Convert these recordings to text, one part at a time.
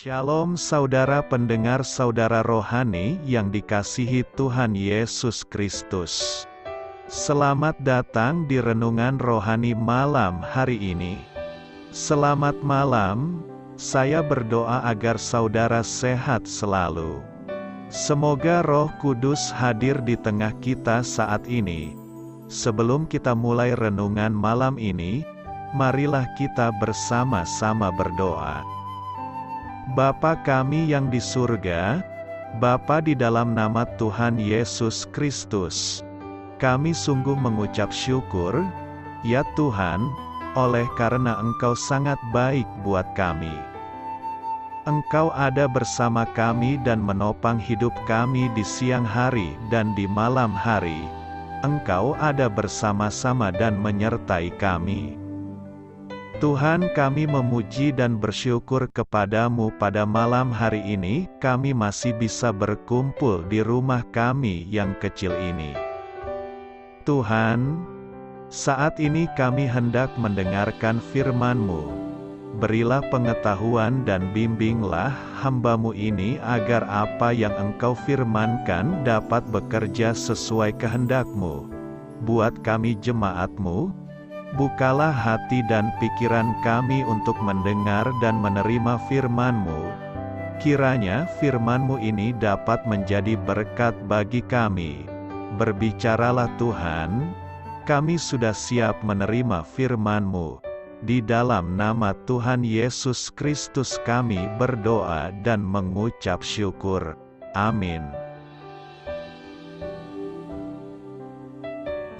Shalom saudara pendengar saudara rohani yang dikasihi Tuhan Yesus Kristus. Selamat datang di renungan rohani malam hari ini. Selamat malam, saya berdoa agar saudara sehat selalu. Semoga Roh Kudus hadir di tengah kita saat ini. Sebelum kita mulai renungan malam ini, marilah kita bersama-sama berdoa. Bapa kami yang di surga, Bapa di dalam nama Tuhan Yesus Kristus, kami sungguh mengucap syukur, ya Tuhan, oleh karena Engkau sangat baik buat kami. Engkau ada bersama kami dan menopang hidup kami di siang hari dan di malam hari. Engkau ada bersama-sama dan menyertai kami. Tuhan, kami memuji dan bersyukur kepadamu pada malam hari ini, kami masih bisa berkumpul di rumah kami yang kecil ini. Tuhan, saat ini kami hendak mendengarkan firman-Mu. Berilah pengetahuan dan bimbinglah hamba-Mu ini agar apa yang Engkau firmankan dapat bekerja sesuai kehendak-Mu. Buat kami jemaat-Mu, bukalah hati dan pikiran kami untuk mendengar dan menerima firman-Mu. Kiranya firman-Mu ini dapat menjadi berkat bagi kami. Berbicaralah Tuhan, kami sudah siap menerima firman-Mu. Di dalam nama Tuhan Yesus Kristus kami berdoa dan mengucap syukur. Amin.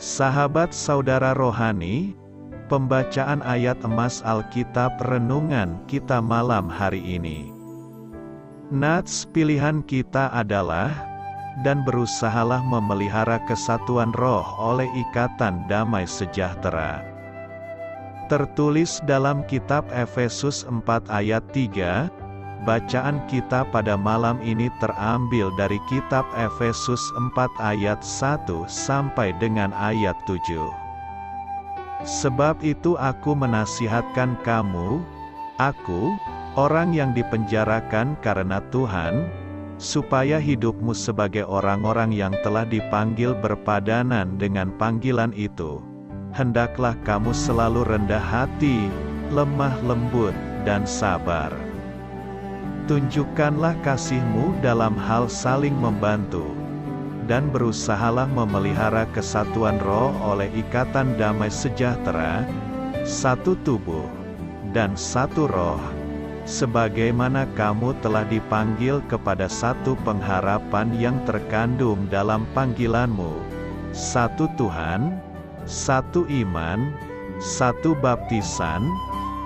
Sahabat saudara rohani, pembacaan ayat emas Alkitab renungan kita malam hari ini. Nats pilihan kita adalah, dan berusahalah memelihara kesatuan roh oleh ikatan damai sejahtera. Tertulis dalam kitab Efesus 4 ayat 3, bacaan kita pada malam ini terambil dari kitab Efesus 4 ayat 1 sampai dengan ayat 7. Sebab itu aku menasihatkan kamu, aku, orang yang dipenjarakan karena Tuhan, supaya hidupmu sebagai orang-orang yang telah dipanggil berpadanan dengan panggilan itu. Hendaklah kamu selalu rendah hati, lemah lembut, dan sabar. Tunjukkanlah kasih-Mu dalam hal saling membantu, dan berusahalah memelihara kesatuan roh oleh ikatan damai sejahtera, satu tubuh, dan satu roh, sebagaimana kamu telah dipanggil kepada satu pengharapan yang terkandung dalam panggilan-Mu, satu Tuhan, satu iman, satu baptisan,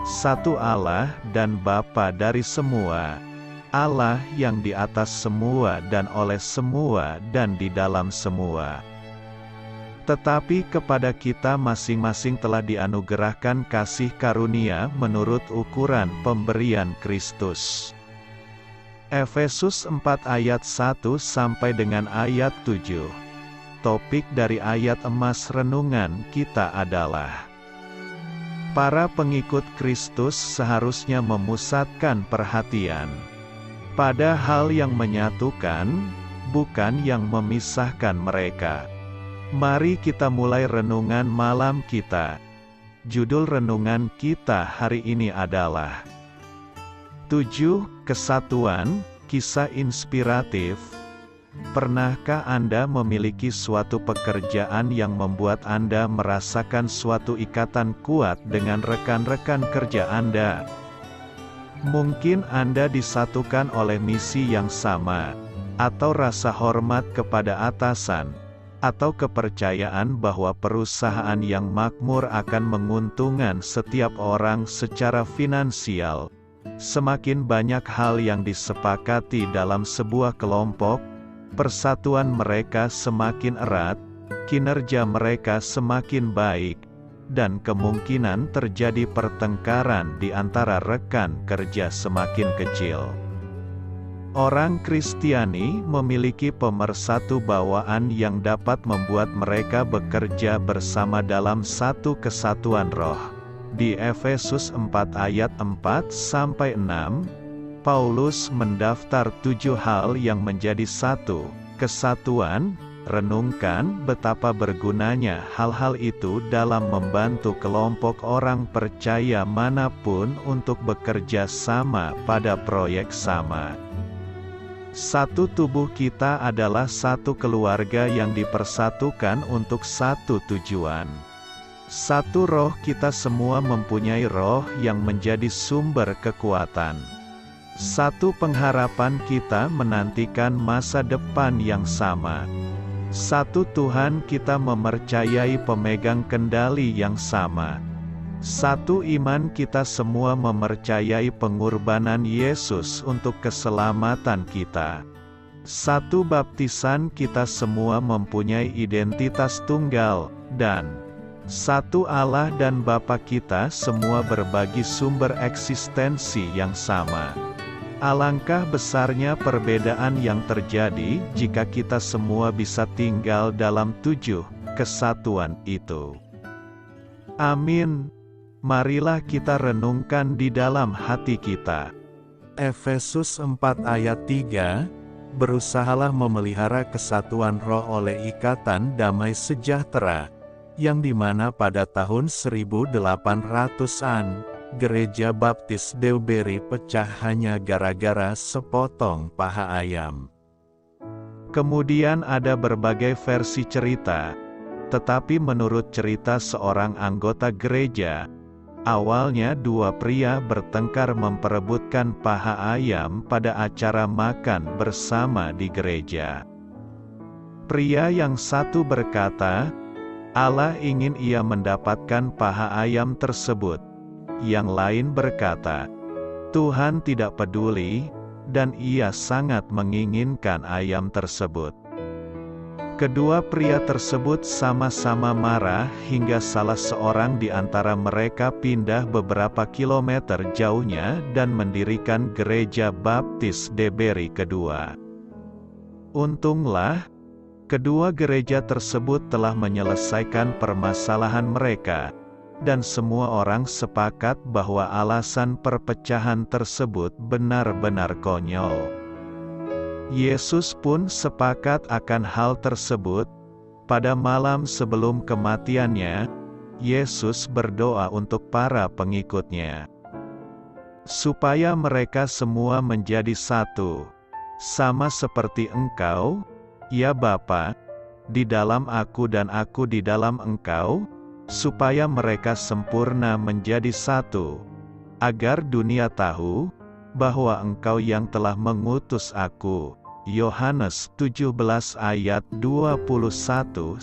satu Allah dan Bapa dari semua, Allah yang di atas semua dan oleh semua dan di dalam semua. Tetapi kepada kita masing-masing telah dianugerahkan kasih karunia menurut ukuran pemberian Kristus. Efesus 4 ayat 1 sampai dengan ayat 7. Topik dari ayat emas renungan kita adalah: para pengikut Kristus seharusnya memusatkan perhatian pada hal yang menyatukan, bukan yang memisahkan mereka. Mari kita mulai renungan malam kita. Judul renungan kita hari ini adalah 7. Kesatuan, kisah inspiratif. Pernahkah Anda memiliki suatu pekerjaan yang membuat Anda merasakan suatu ikatan kuat dengan rekan-rekan kerja Anda? Mungkin Anda disatukan oleh misi yang sama, atau rasa hormat kepada atasan, atau kepercayaan bahwa perusahaan yang makmur akan menguntungkan setiap orang secara finansial. Semakin banyak hal yang disepakati dalam sebuah kelompok, persatuan mereka semakin erat, kinerja mereka semakin baik, dan kemungkinan terjadi pertengkaran di antara rekan kerja semakin kecil. Orang Kristiani memiliki pemersatu bawaan yang dapat membuat mereka bekerja bersama dalam satu kesatuan roh. Di Efesus 4 ayat 4-6, Paulus mendaftar 7 hal yang menjadi satu kesatuan. Renungkan betapa bergunanya hal-hal itu dalam membantu kelompok orang percaya manapun untuk bekerja sama pada proyek sama. Satu tubuh kita adalah satu keluarga yang dipersatukan untuk satu tujuan. Satu roh, kita semua mempunyai roh yang menjadi sumber kekuatan. Satu pengharapan, kita menantikan masa depan yang sama. Satu Tuhan, kita mempercayai pemegang kendali yang sama. Satu iman, kita semua mempercayai pengorbanan Yesus untuk keselamatan kita. Satu baptisan, kita semua mempunyai identitas tunggal, dan satu Allah dan Bapa, kita semua berbagi sumber eksistensi yang sama. Alangkah besarnya perbedaan yang terjadi jika kita semua bisa tinggal dalam 7 kesatuan itu. Amin. Marilah kita renungkan di dalam hati kita. Efesus 4 ayat 3, berusahalah memelihara kesatuan roh oleh ikatan damai sejahtera, yang dimana pada tahun 1800-an, Gereja Baptis Dewberry pecah hanya gara-gara sepotong paha ayam. Kemudian ada berbagai versi cerita, tetapi menurut cerita seorang anggota gereja, awalnya 2 pria bertengkar memperebutkan paha ayam pada acara makan bersama di gereja. Pria yang satu berkata, Allah ingin ia mendapatkan paha ayam tersebut. Yang lain berkata, Tuhan tidak peduli, dan ia sangat menginginkan ayam tersebut. Kedua pria tersebut sama-sama marah hingga salah seorang di antara mereka pindah beberapa kilometer jauhnya dan mendirikan Gereja Baptis Dewberry kedua. Untunglah, kedua gereja tersebut telah menyelesaikan permasalahan mereka, dan semua orang sepakat bahwa alasan perpecahan tersebut benar-benar konyol. Yesus pun sepakat akan hal tersebut. Pada malam sebelum kematiannya, Yesus berdoa untuk para pengikutnya, supaya mereka semua menjadi satu, sama seperti Engkau, ya Bapa, di dalam aku dan aku di dalam Engkau, supaya mereka sempurna menjadi satu, agar dunia tahu bahwa Engkau yang telah mengutus aku. Yohanes 17 ayat 21-23.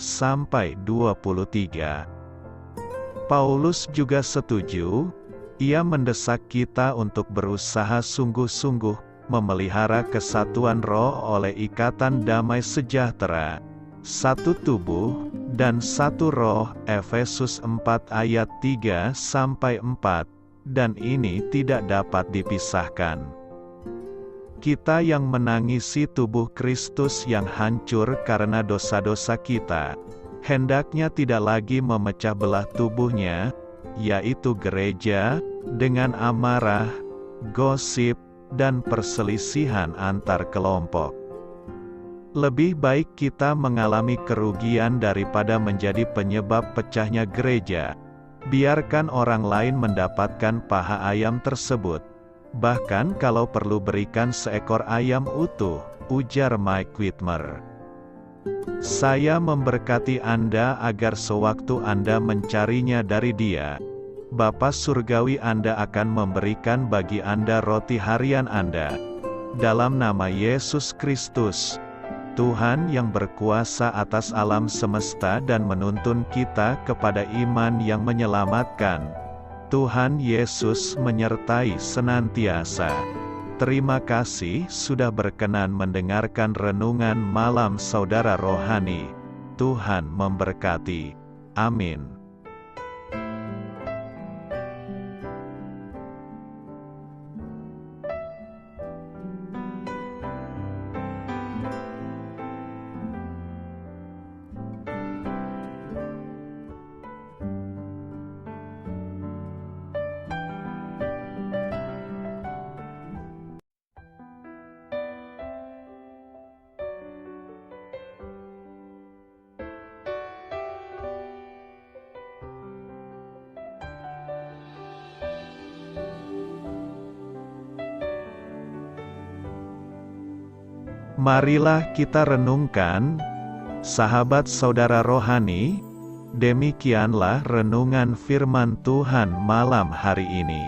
Paulus juga setuju. Ia mendesak kita untuk berusaha sungguh-sungguh memelihara kesatuan roh oleh ikatan damai sejahtera, satu tubuh dan satu roh. Efesus 4 ayat 3-4, dan ini tidak dapat dipisahkan. Kita yang menangisi tubuh Kristus yang hancur karena dosa-dosa kita, hendaknya tidak lagi memecah belah tubuhnya, yaitu gereja, dengan amarah, gosip, dan perselisihan antar kelompok. Lebih baik kita mengalami kerugian daripada menjadi penyebab pecahnya gereja. Biarkan orang lain mendapatkan paha ayam tersebut. Bahkan kalau perlu berikan seekor ayam utuh, ujar Mike Whitmer. Saya memberkati Anda agar sewaktu Anda mencarinya dari Dia, Bapa Surgawi Anda akan memberikan bagi Anda roti harian Anda. Dalam nama Yesus Kristus, Tuhan yang berkuasa atas alam semesta dan menuntun kita kepada iman yang menyelamatkan, Tuhan Yesus menyertai senantiasa. Terima kasih sudah berkenan mendengarkan renungan malam saudara rohani. Tuhan memberkati. Amin. Marilah kita renungkan, sahabat saudara rohani, demikianlah renungan firman Tuhan malam hari ini.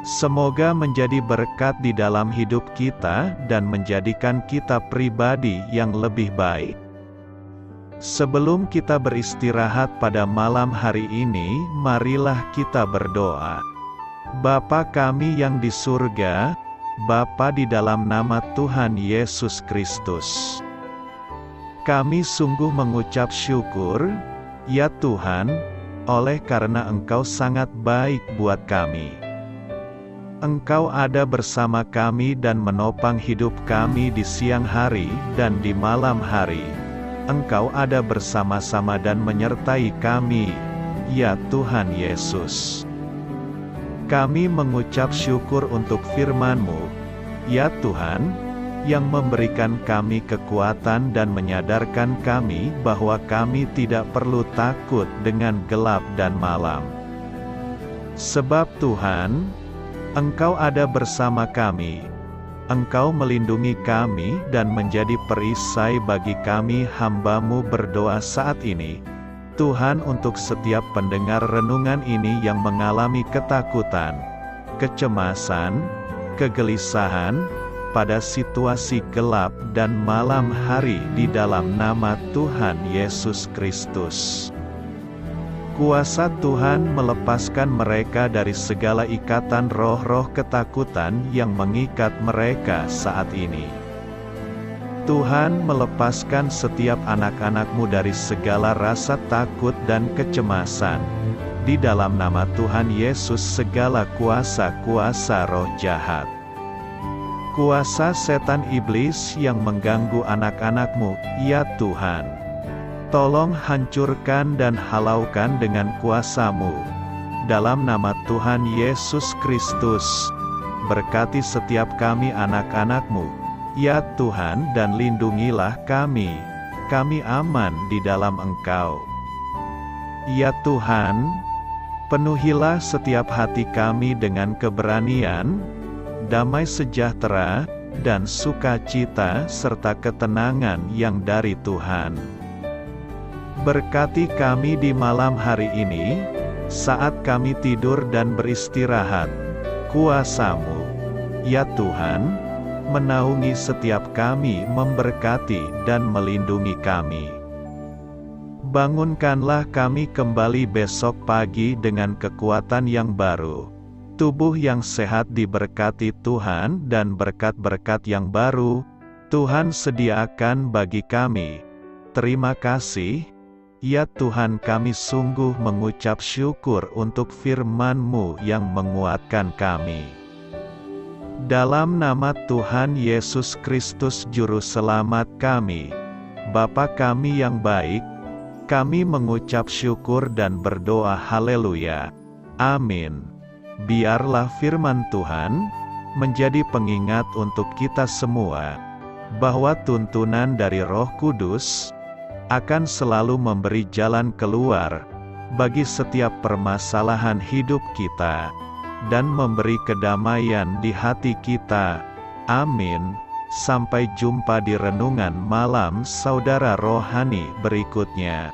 Semoga menjadi berkat di dalam hidup kita dan menjadikan kita pribadi yang lebih baik. Sebelum kita beristirahat pada malam hari ini, marilah kita berdoa. Bapa kami yang di surga, Bapa di dalam nama Tuhan Yesus Kristus, kami sungguh mengucap syukur, ya Tuhan, oleh karena Engkau sangat baik buat kami. Engkau ada bersama kami dan menopang hidup kami di siang hari dan di malam hari. Engkau ada bersama-sama dan menyertai kami, ya Tuhan Yesus. Kami mengucap syukur untuk firman-Mu, ya Tuhan, yang memberikan kami kekuatan dan menyadarkan kami bahwa kami tidak perlu takut dengan gelap dan malam. Sebab Tuhan, Engkau ada bersama kami. Engkau melindungi kami dan menjadi perisai bagi kami hamba-Mu berdoa saat ini. Tuhan, untuk setiap pendengar renungan ini yang mengalami ketakutan, kecemasan, kegelisahan, pada situasi gelap dan malam hari di dalam nama Tuhan Yesus Kristus. Kuasa Tuhan melepaskan mereka dari segala ikatan roh-roh ketakutan yang mengikat mereka saat ini. Tuhan melepaskan setiap anak-anak-Mu dari segala rasa takut dan kecemasan. Di dalam nama Tuhan Yesus segala kuasa-kuasa roh jahat, kuasa setan iblis yang mengganggu anak-anak-Mu, ya Tuhan, tolong hancurkan dan halaukan dengan kuasa-Mu. Dalam nama Tuhan Yesus Kristus, berkati setiap kami anak-anak-Mu, ya Tuhan, dan lindungilah kami. Kami aman di dalam Engkau. Ya Tuhan, penuhilah setiap hati kami dengan keberanian, damai sejahtera, dan sukacita serta ketenangan yang dari Tuhan. Berkati kami di malam hari ini, saat kami tidur dan beristirahat. Kuasa-Mu, ya Tuhan, menaungi setiap kami, memberkati dan melindungi kami. Bangunkanlah kami kembali besok pagi dengan kekuatan yang baru, tubuh yang sehat diberkati Tuhan, dan berkat-berkat yang baru Tuhan sediakan bagi kami. Terima kasih, ya Tuhan, kami sungguh mengucap syukur untuk firman-Mu yang menguatkan kami. Dalam nama Tuhan Yesus Kristus Juru Selamat kami, Bapa kami yang baik, kami mengucap syukur dan berdoa haleluya. Amin. Biarlah firman Tuhan menjadi pengingat untuk kita semua, bahwa tuntunan dari Roh Kudus akan selalu memberi jalan keluar bagi setiap permasalahan hidup kita, dan memberi kedamaian di hati kita. Amin. Sampai jumpa di renungan malam saudara rohani berikutnya.